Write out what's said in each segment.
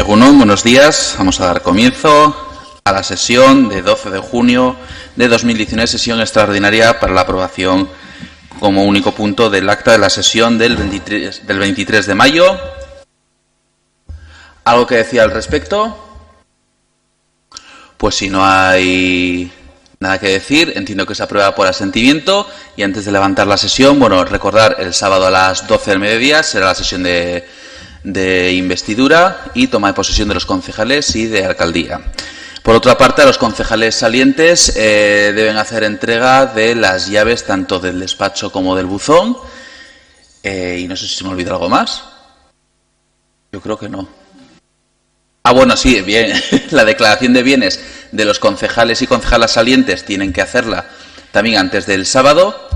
Egunon, buenos días. Vamos a dar comienzo a la sesión de 12 de junio de 2019, sesión extraordinaria para la aprobación como único punto del acta de la sesión del 23 de mayo. ¿Algo que decir al respecto? Pues si no hay nada que decir, entiendo que se aprueba por asentimiento. Y antes de levantar la sesión, bueno, recordar el sábado a las 12 del mediodía será la sesión de investidura y toma de posesión de los concejales y de alcaldía. Por otra parte, a los concejales salientes deben hacer entrega de las llaves tanto del despacho como del buzón. Y no sé si se me olvida algo más. Yo creo que no. Ah, bueno, sí, bien. La declaración de bienes de los concejales y concejalas salientes tienen que hacerla también antes del sábado.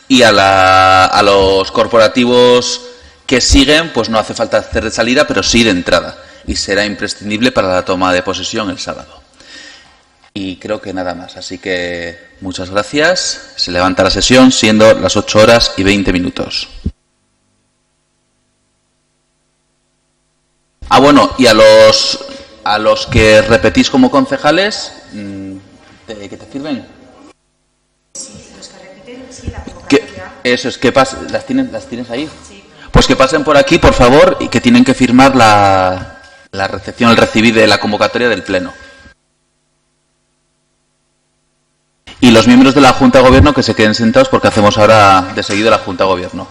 Y a los corporativos que siguen, pues no hace falta hacer de salida, pero sí de entrada. Y será imprescindible para la toma de posesión el sábado. Y creo que nada más. Así que muchas gracias. Se levanta la sesión siendo las 8:20. Ah, bueno, y a los que repetís como concejales, ¿qué te sirven? Sí, los que repiten, sí, la convocatoria. Eso es, ¿qué pasa? ¿Las tienes ahí? Sí. Pues que pasen por aquí, por favor, y que tienen que firmar la recepción, el recibir de la convocatoria del Pleno. Y los miembros de la Junta de Gobierno que se queden sentados porque hacemos ahora de seguido la Junta de Gobierno.